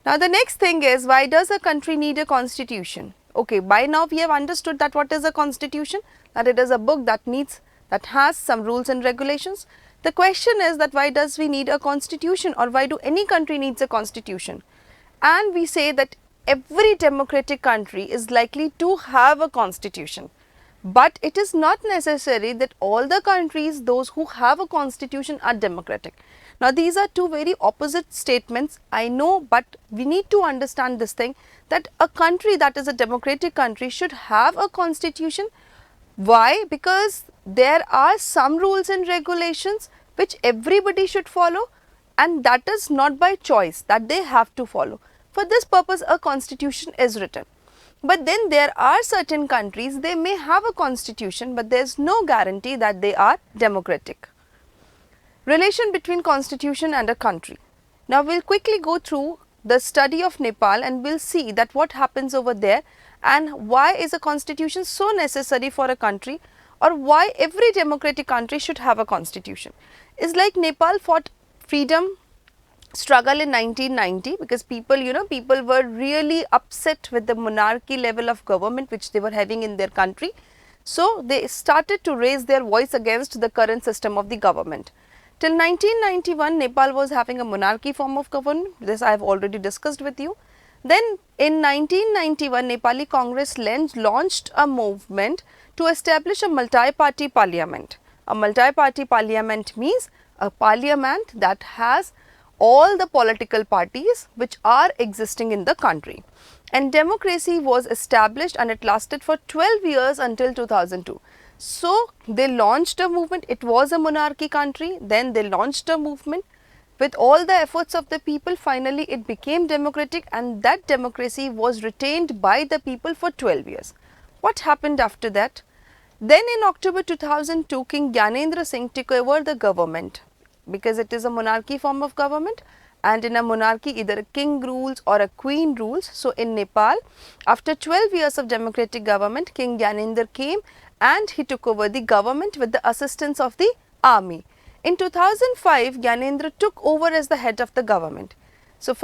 Now the next thing is, why does a country need a constitution? Okay, by now we have understood that what is a constitution, that it is a book that has some rules and regulations. The question is that why does we need a constitution, or why do any country needs a constitution? And we say that every democratic country is likely to have a constitution. But it is not necessary that all the countries, those who have a constitution, are democratic. Now these are two very opposite statements, I know, but we need to understand this thing, that a country that is a democratic country should have a constitution. Why? Because there are some rules and regulations which everybody should follow, and that is not by choice, that they have to follow. For this purpose a constitution is written. But then there are certain countries, they may have a constitution, but there is no guarantee that they are democratic. Relation between constitution and a country. Now we will quickly go through the study of Nepal, and we will see that what happens over there, and why is a constitution so necessary for a country, or why every democratic country should have a constitution. It's like Nepal fought freedom struggle in 1990, because people were really upset with the monarchy level of government which they were having in their country. So they started to raise their voice against the current system of the government. Till 1991 Nepal was having a monarchy form of government. This I have already discussed with you. Then in 1991 Nepali Congress launched a movement to establish a multi-party parliament. A multi-party parliament means a parliament that has all the political parties which are existing in the country, and democracy was established, and it lasted for 12 years until 2002. So they launched a movement. It was a monarchy country, then they launched a movement. With all the efforts of the people, finally it became democratic, and that democracy was retained by the people for 12 years. What happened after that? Then in October 2002, King Gyanendra Singh took over the government, because it is a monarchy form of government, and in a monarchy either a king rules or a queen rules. So in Nepal, after 12 years of democratic government, King Gyanendra came and he took over the government with the assistance of the army. In 2005, Gyanendra took over as the head of the government. So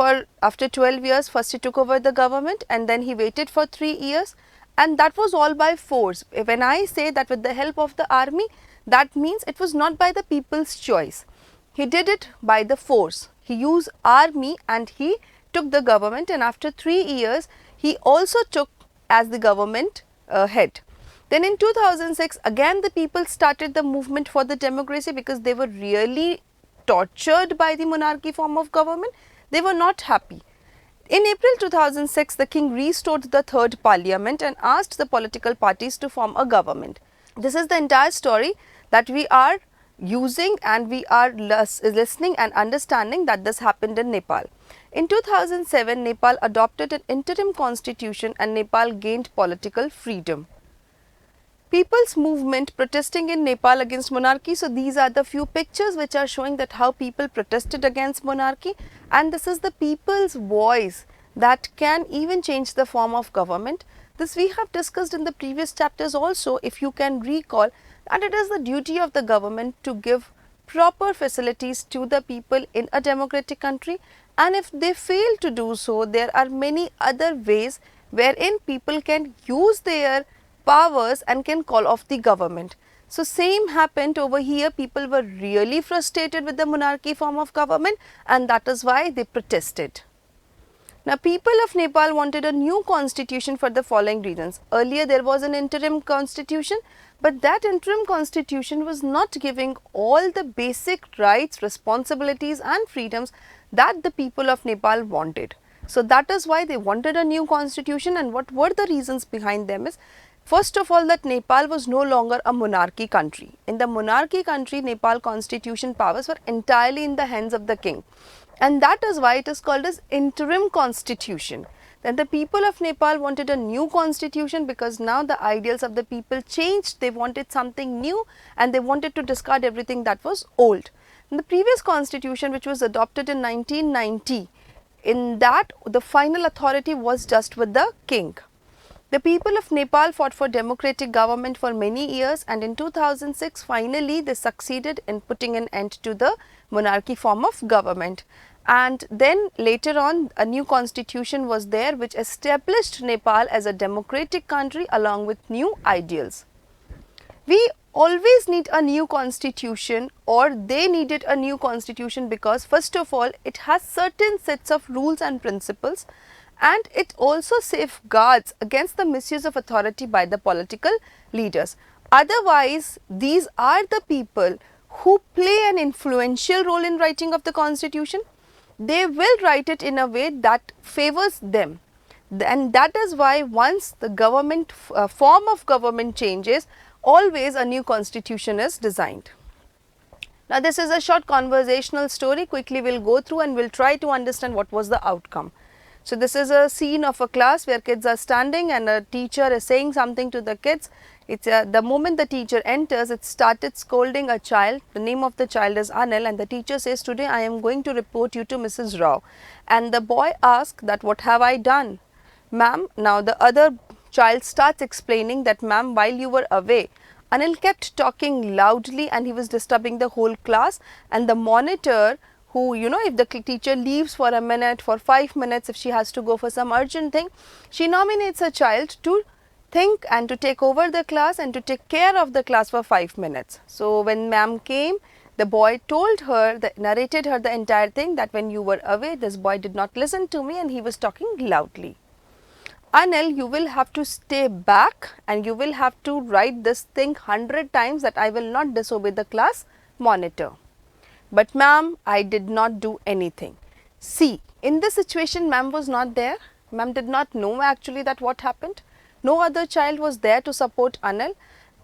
after 12 years, first he took over the government, and then he waited for 3 years, and that was all by force. When I say that with the help of the army, that means it was not by the people's choice. He did it by the force. He used army and he took the government, and after 3 years he also took as the government head. Then in 2006 again the people started the movement for the democracy, because they were really tortured by the monarchy form of government. They were not happy. In April 2006 the king restored the third parliament and asked the political parties to form a government. This is the entire story that we are using, and we are listening and understanding that this happened in Nepal. In 2007 Nepal adopted an interim constitution, and Nepal gained political freedom. People's movement protesting in Nepal against monarchy. So these are the few pictures which are showing that how people protested against monarchy, and this is the people's voice that can even change the form of government. This we have discussed in the previous chapters also, if you can recall, that it is the duty of the government to give proper facilities to the people in a democratic country, and if they fail to do so, there are many other ways wherein people can use their powers and can call off the government. So same happened over here. People were really frustrated with the monarchy form of government, and that is why they protested. Now, people of Nepal wanted a new constitution for the following reasons. Earlier there was an interim constitution, but that interim constitution was not giving all the basic rights, responsibilities and freedoms that the people of Nepal wanted. So that is why they wanted a new constitution, and what were the reasons behind them is, first of all, that Nepal was no longer a monarchy country. In the monarchy country, Nepal constitution powers were entirely in the hands of the king, and that is why it is called as interim constitution. Then the people of Nepal wanted a new constitution, because now the ideals of the people changed. They wanted something new, and they wanted to discard everything that was old. In the previous constitution, which was adopted in 1990, in that the final authority was just with the king. The people of Nepal fought for democratic government for many years, and in 2006 finally they succeeded in putting an end to the monarchy form of government. And then later on a new constitution was there which established Nepal as a democratic country along with new ideals. We always need a new constitution, or they needed a new constitution, because first of all it has certain sets of rules and principles, and it also safeguards against the misuse of authority by the political leaders. Otherwise, these are the people who play an influential role in writing of the constitution. They will write it in a way that favors them, and that is why once the government form of government changes, always a new constitution is designed. Now, this is a short conversational story. Quickly we will go through and we will try to understand what was the outcome. So, this is a scene of a class where kids are standing and a teacher is saying something to the kids. It's the moment the teacher enters, it started scolding a child. The name of the child is Anil, and the teacher says, today I am going to report you to Mrs. Rao. And the boy asks that, what have I done, ma'am? Now, the other child starts explaining that, ma'am, while you were away, Anil kept talking loudly and he was disturbing the whole class, and the monitor, who, you know, if the teacher leaves for a minute, for 5 minutes, if she has to go for some urgent thing, she nominates a child to think and to take over the class and to take care of the class for 5 minutes. So, when ma'am came, the boy told her, narrated her the entire thing, that when you were away, this boy did not listen to me and he was talking loudly. Anil, you will have to stay back and you will have to write this thing 100 times that I will not disobey the class monitor. But ma'am, I did not do anything. See, in this situation, ma'am was not there. Ma'am did not know actually that what happened. No other child was there to support Anil,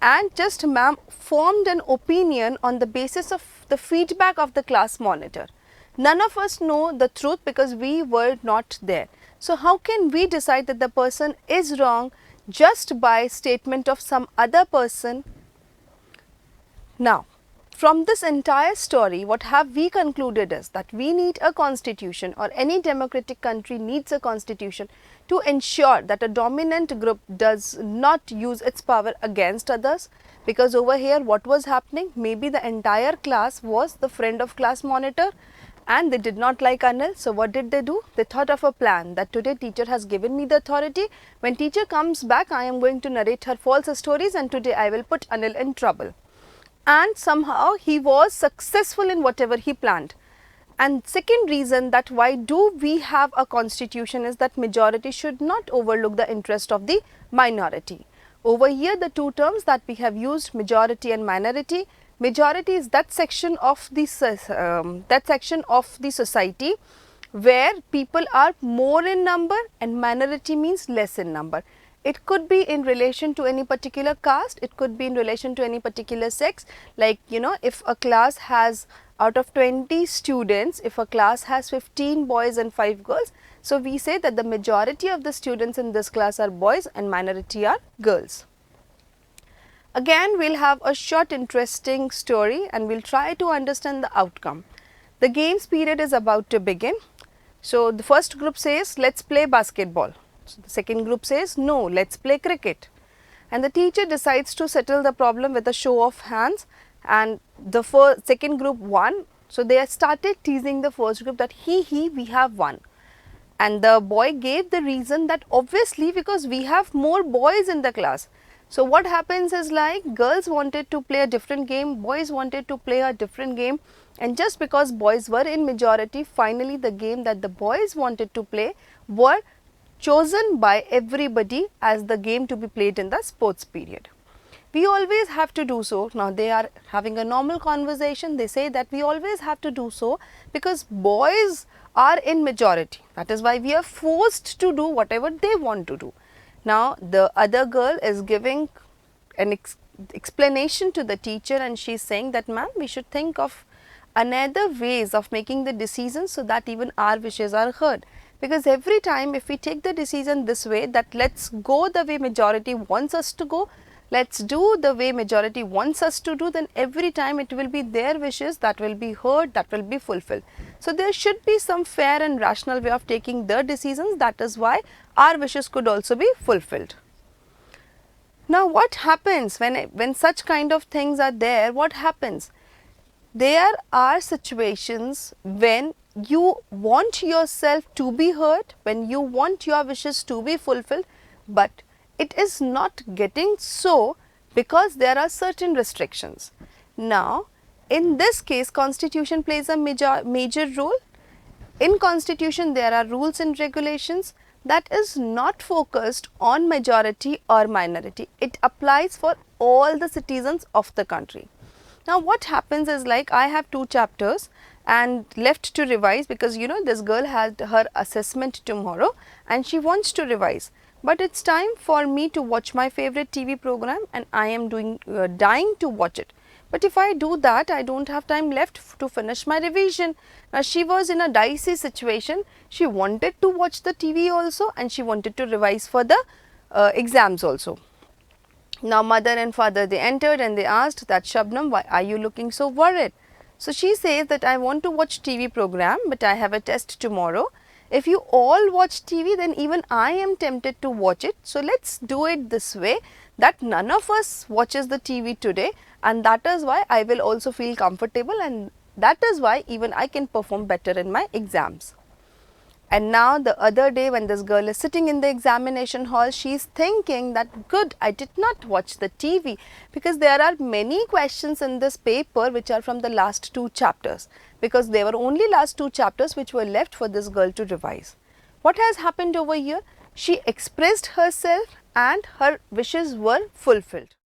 and just ma'am formed an opinion on the basis of the feedback of the class monitor. None of us know the truth because we were not there. So, how can we decide that the person is wrong just by statement of some other person? Now, from this entire story, what have we concluded is that we need a constitution, or any democratic country needs a constitution to ensure that a dominant group does not use its power against others, because over here what was happening, maybe the entire class was the friend of class monitor and they did not like Anil. So, what did they do? They thought of a plan that today teacher has given me the authority. When teacher comes back, I am going to narrate her false stories and today I will put Anil in trouble. And somehow he was successful in whatever he planned. And second reason that why do we have a constitution is that majority should not overlook the interest of the minority. Over here the two terms that we have used, majority and minority. Majority is that section of the society where people are more in number, and minority means less in number. It could be in relation to any particular caste, it could be in relation to any particular sex, like, you know, if a class has, out of 20 students, if a class has 15 boys and 5 girls, so we say that the majority of the students in this class are boys and minority are girls. Again, we will have a short interesting story and we will try to understand the outcome. The games period is about to begin. So, the first group says, let us play basketball. So, the second group says, no, let us play cricket. And the teacher decides to settle the problem with a show of hands, and the second group won. So, they started teasing the first group that we have won. And the boy gave the reason that obviously because we have more boys in the class. So, what happens is, like, girls wanted to play a different game, boys wanted to play a different game, and just because boys were in majority, finally the game that the boys wanted to play were chosen by everybody as the game to be played in the sports period. We always have to do so. Now, they are having a normal conversation, they say that we always have to do so because boys are in majority. That is why we are forced to do whatever they want to do. Now, the other girl is giving an explanation to the teacher and she is saying that, ma'am, we should think of another ways of making the decisions so that even our wishes are heard. Because every time if we take the decision this way, that let us go the way majority wants us to go, let us do the way majority wants us to do, then every time it will be their wishes that will be heard, that will be fulfilled. So, there should be some fair and rational way of taking the decisions, that is why our wishes could also be fulfilled. Now, what happens when such kind of things are there, what happens? There are situations when you want yourself to be heard, when you want your wishes to be fulfilled, but it is not getting so because there are certain restrictions. Now, in this case, constitution plays a major role. In constitution, there are rules and regulations that is not focused on majority or minority. It applies for all the citizens of the country. Now, what happens is, like, I have 2 chapters and left to revise, because you know this girl had her assessment tomorrow and she wants to revise. But it's time for me to watch my favorite TV program and I am dying to watch it. But if I do that, I don't have time left to finish my revision. Now, she was in a dicey situation. She wanted to watch the TV also and she wanted to revise for the exams also. Now, mother and father, they entered and they asked that, Shabnam, why are you looking so worried? So, she says that I want to watch TV program, but I have a test tomorrow. If you all watch TV, then even I am tempted to watch it. So, let's do it this way, that none of us watches the TV today, and that is why I will also feel comfortable, and that is why even I can perform better in my exams. And now the other day, when this girl is sitting in the examination hall, she is thinking that, good, I did not watch the TV, because there are many questions in this paper which are from the last 2 chapters, because there were only last 2 chapters which were left for this girl to revise. What has happened over here? She expressed herself and her wishes were fulfilled.